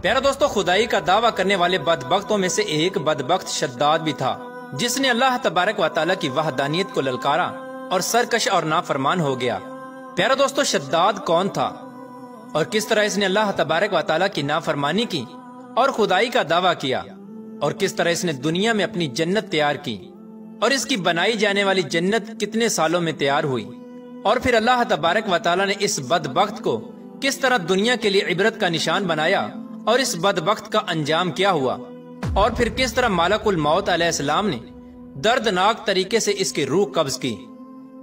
پیارا دوستو، خدائی کا دعویٰ کرنے والے بدبختوں میں سے ایک بدبخت شداد بھی تھا، جس نے اللہ تبارک و تعالیٰ کی وحدانیت کو للکارا اور سرکش اور نافرمان ہو گیا۔ پیارا دوستو، شداد کون تھا اور کس طرح اس نے اللہ تبارک و تعالیٰ کی نافرمانی کی اور خدائی کا دعویٰ کیا، اور کس طرح اس نے دنیا میں اپنی جنت تیار کی، اور اس کی بنائی جانے والی جنت کتنے سالوں میں تیار ہوئی، اور پھر اللہ تبارک و تعالیٰ نے اس بدبخت کو کس طرح دنیا کے لیے عبرت کا نشان بنایا، اور اس بدبخت کا انجام کیا ہوا، اور پھر کس طرح ملک الموت علیہ السلام نے دردناک طریقے سے اس کی روح قبض کی۔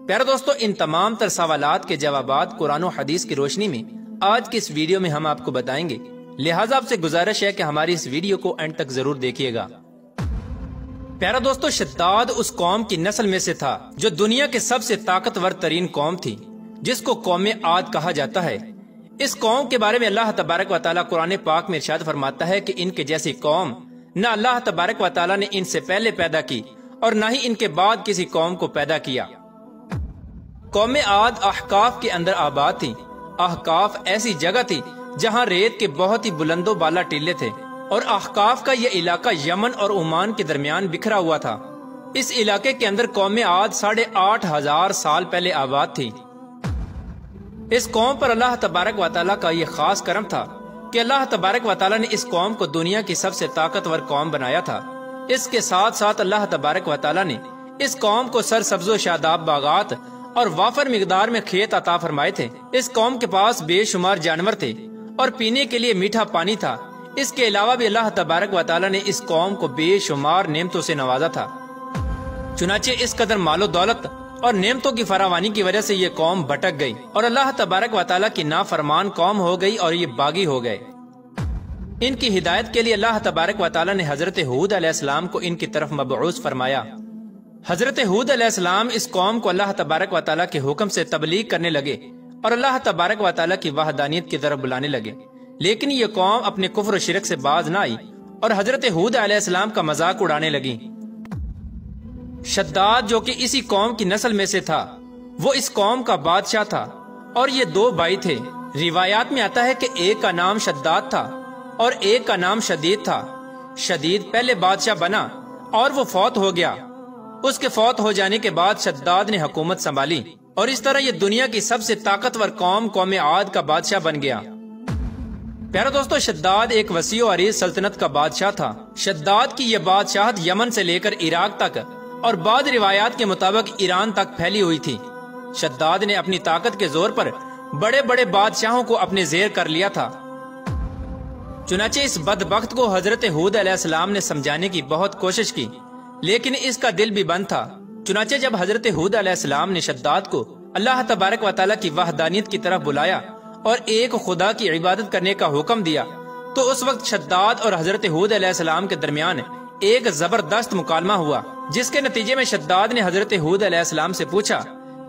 پیارا دوستو، ان تمام تر سوالات کے جوابات قرآن و حدیث کی روشنی میں آج کی اس ویڈیو میں ہم آپ کو بتائیں گے، لہٰذا آپ سے گزارش ہے کہ ہماری اس ویڈیو کو اینڈ تک ضرور دیکھیے گا۔ پیارا دوستو، شداد اس قوم کی نسل میں سے تھا جو دنیا کے سب سے طاقتور ترین قوم تھی، جس کو قوم عاد کہا جاتا ہے۔ اس قوم کے بارے میں اللہ تبارک و تعالیٰ قرآن پاک میں ارشاد فرماتا ہے کہ ان کے جیسی قوم نہ اللہ تبارک و تعالیٰ نے ان سے پہلے پیدا کی اور نہ ہی ان کے بعد کسی قوم کو پیدا کیا۔ قوم عاد احقاف کے اندر آباد تھی۔ احقاف ایسی جگہ تھی جہاں ریت کے بہت ہی بلند و بالا ٹیلے تھے، اور احقاف کا یہ علاقہ یمن اور عمان کے درمیان بکھرا ہوا تھا۔ اس علاقے کے اندر قوم عاد 8,500 سال پہلے آباد تھی۔ اس قوم پر اللہ تبارک و تعالیٰ کا یہ خاص کرم تھا کہ اللہ تبارک و تعالیٰ نے اس قوم کو دنیا کی سب سے طاقتور قوم بنایا تھا۔ اس کے ساتھ ساتھ اللہ تبارک و تعالیٰ نے اس قوم کو سرسبز و شاداب باغات اور وافر مقدار میں کھیت عطا فرمائے تھے۔ اس قوم کے پاس بے شمار جانور تھے اور پینے کے لیے میٹھا پانی تھا۔ اس کے علاوہ بھی اللہ تبارک و تعالیٰ نے اس قوم کو بے شمار نعمتوں سے نوازا تھا۔ چنانچہ اس قدر مال و دولت اور نعمتوں کی فراوانی کی وجہ سے یہ قوم بھٹک گئی اور اللہ تبارک و تعالیٰ کی نافرمان قوم ہو گئی اور یہ باغی ہو گئے۔ ان کی ہدایت کے لیے اللہ تبارک و تعالیٰ نے حضرت ہود علیہ السلام کو ان کی طرف مبعوث فرمایا۔ حضرت ہود علیہ السلام اس قوم کو اللہ تبارک و تعالیٰ کے حکم سے تبلیغ کرنے لگے اور اللہ تبارک و تعالیٰ کی وحدانیت کی طرف بلانے لگے، لیکن یہ قوم اپنے کفر و شرک سے باز نہ آئی اور حضرت ہود علیہ السلام کا مذاق اڑانے لگی۔ شداد، جو کہ اسی قوم کی نسل میں سے تھا، وہ اس قوم کا بادشاہ تھا اور یہ 2 بھائی تھے۔ روایات میں آتا ہے کہ ایک کا نام شداد تھا اور ایک کا نام شدید تھا۔ شدید پہلے بادشاہ بنا اور وہ فوت ہو گیا۔ اس کے فوت ہو جانے کے بعد شداد نے حکومت سنبھالی اور اس طرح یہ دنیا کی سب سے طاقتور قوم عاد کا بادشاہ بن گیا۔ پیارا دوستو، شداد ایک وسیع و عریض سلطنت کا بادشاہ تھا۔ شداد کی یہ بادشاہت یمن سے لے کر عراق تک اور بعض روایات کے مطابق ایران تک پھیلی ہوئی تھی۔ شداد نے اپنی طاقت کے زور پر بڑے بڑے بادشاہوں کو اپنے زیر کر لیا تھا۔ چنانچہ اس بدبخت کو حضرت ہود علیہ السلام نے سمجھانے کی بہت کوشش کی، لیکن اس کا دل بھی بند تھا۔ چنانچہ جب حضرت ہود علیہ السلام نے شداد کو اللہ تبارک و تعالیٰ کی وحدانیت کی طرف بلایا اور ایک خدا کی عبادت کرنے کا حکم دیا، تو اس وقت شداد اور حضرت ہود علیہ السلام کے درمیان ایک زبردست مکالمہ ہوا، جس کے نتیجے میں شداد نے حضرت ہود علیہ السلام سے پوچھا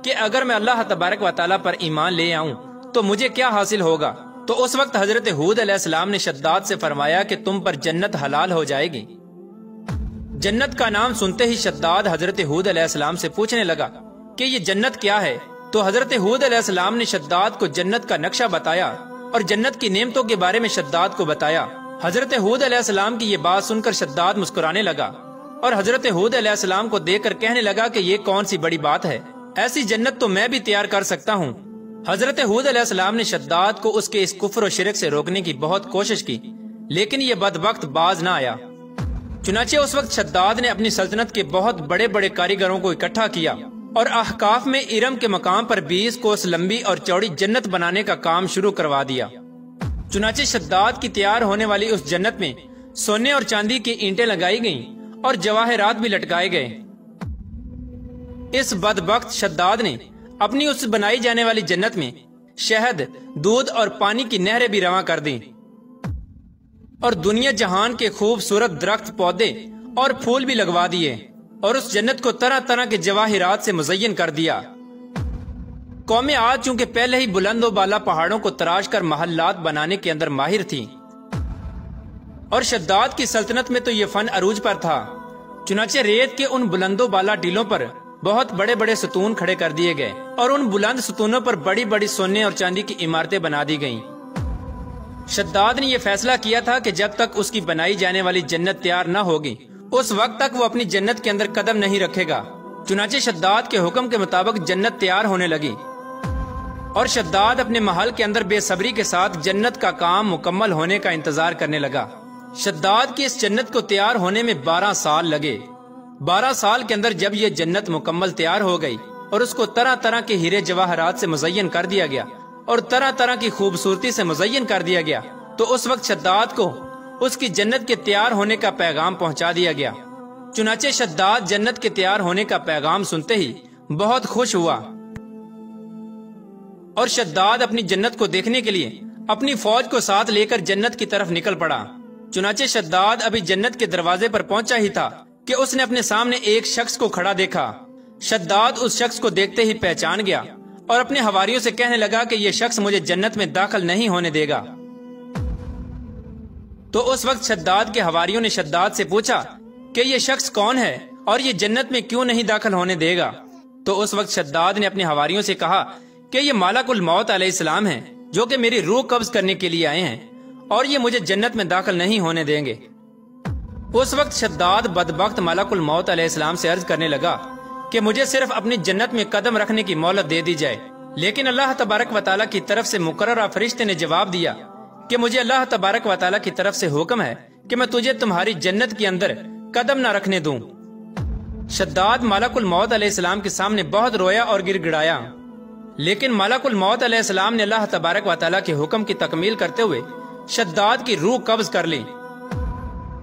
کہ اگر میں اللہ تبارک و تعالیٰ پر ایمان لے آؤں تو مجھے کیا حاصل ہوگا؟ تو اس وقت حضرت ہود علیہ السلام نے شداد سے فرمایا کہ تم پر جنت حلال ہو جائے گی۔ جنت کا نام سنتے ہی شداد حضرت ہود علیہ السلام سے پوچھنے لگا کہ یہ جنت کیا ہے؟ تو حضرت ہود علیہ السلام نے شداد کو جنت کا نقشہ بتایا اور جنت کی نعمتوں کے بارے میں شداد کو بتایا۔ حضرت ہود علیہ السلام کی یہ بات سن کر شداد مسکرانے لگا اور حضرت ہود علیہ السلام کو دیکھ کر کہنے لگا کہ یہ کون سی بڑی بات ہے، ایسی جنت تو میں بھی تیار کر سکتا ہوں۔ حضرت ہود علیہ السلام نے شداد کو اس کے اس کفر و شرک سے روکنے کی بہت کوشش کی، لیکن یہ بدبخت باز نہ آیا۔ چنانچہ اس وقت شداد نے اپنی سلطنت کے بہت بڑے بڑے کاریگروں کو اکٹھا کیا اور احقاف میں ارم کے مقام پر 20 کوس لمبی اور چوڑی جنت بنانے کا کام شروع کروا دیا۔ چنانچہ شداد کی تیار ہونے والی اس جنت میں سونے اور چاندی کی اینٹیں لگائی گئیں اور جواہرات بھی لٹکائے گئے۔ اس بدبخت شداد نے اپنی اس بنائی جانے والی جنت میں شہد، دودھ اور پانی کی نہریں بھی رواں کر دیں اور دنیا جہان کے خوبصورت درخت، پودے اور پھول بھی لگوا دیے اور اس جنت کو طرح طرح کے جواہرات سے مزین کر دیا۔ قوم عاد چونکہ پہلے ہی بلند و بالا پہاڑوں کو تراش کر محلات بنانے کے اندر ماہر تھی اور شداد کی سلطنت میں تو یہ فن عروج پر تھا، چنانچہ ریت کے ان بلند و بالا ٹیلوں پر بہت بڑے بڑے ستون کھڑے کر دیے گئے اور ان بلند ستونوں پر بڑی بڑی سونے اور چاندی کی عمارتیں بنا دی گئیں۔ شداد نے یہ فیصلہ کیا تھا کہ جب تک اس کی بنائی جانے والی جنت تیار نہ ہوگی اس وقت تک وہ اپنی جنت کے اندر قدم نہیں رکھے گا۔ چنانچہ شداد کے حکم کے مطابق جنت تیار ہونے لگی اور شداد اپنے محل کے اندر بے صبری کے ساتھ جنت کا کام مکمل ہونے کا انتظار کرنے لگا۔ شداد کی اس جنت کو تیار ہونے میں 12 سال لگے۔ 12 سال کے اندر جب یہ جنت مکمل تیار ہو گئی اور اس کو طرح طرح کے ہیرے جواہرات سے مزین کر دیا گیا اور طرح طرح کی خوبصورتی سے مزین کر دیا گیا، تو اس وقت شداد کو اس کی جنت کے تیار ہونے کا پیغام پہنچا دیا گیا۔ چنانچہ شداد جنت کے تیار ہونے کا پیغام سنتے ہی بہت خوش ہوا اور شداد اپنی جنت کو دیکھنے کے لیے اپنی فوج کو ساتھ لے کر جنت کی طرف نکل پڑا۔ چنانچہ شداد ابھی جنت کے دروازے پر پہنچا ہی تھا کہ اس نے اپنے سامنے ایک شخص کو کھڑا دیکھا۔ شداد اس شخص کو دیکھتے ہی پہچان گیا اور اپنے حواریوں سے کہنے لگا کہ یہ شخص مجھے جنت میں داخل نہیں ہونے دے گا۔ تو اس وقت شداد کے حواریوں نے شداد سے پوچھا کہ یہ شخص کون ہے اور یہ جنت میں کیوں نہیں داخل ہونے دے گا؟ تو اس وقت شداد نے اپنے حواریوں سے کہا کہ یہ ملک الموت علیہ السلام ہیں جو کہ میری روح قبض کرنے کے لیے آئے ہیں اور یہ مجھے جنت میں داخل نہیں ہونے دیں گے۔ اس وقت شداد بدبخت ملک الموت علیہ السلام سے عرض کرنے لگا کہ مجھے صرف اپنی جنت میں قدم رکھنے کی مہلت دے دی جائے، لیکن اللہ تبارک و تعالیٰ کی طرف سے مقررہ فرشتے نے جواب دیا کہ مجھے اللہ تبارک و تعالیٰ کی طرف سے حکم ہے کہ میں تجھے تمہاری جنت کے اندر قدم نہ رکھنے دوں۔ شداد ملک الموت علیہ السلام کے سامنے بہت رویا اور گر گڑایا، لیکن ملک الموت علیہ السلام نے اللہ تبارک و تعالیٰ کے حکم کی تکمیل کرتے ہوئے شداد کی روح قبض کر لی۔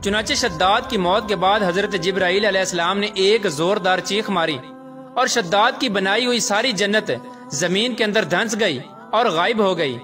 چنانچہ شداد کی موت کے بعد حضرت جبرائیل علیہ السلام نے ایک زوردار چیخ ماری اور شداد کی بنائی ہوئی ساری جنت زمین کے اندر دھنس گئی اور غائب ہو گئی۔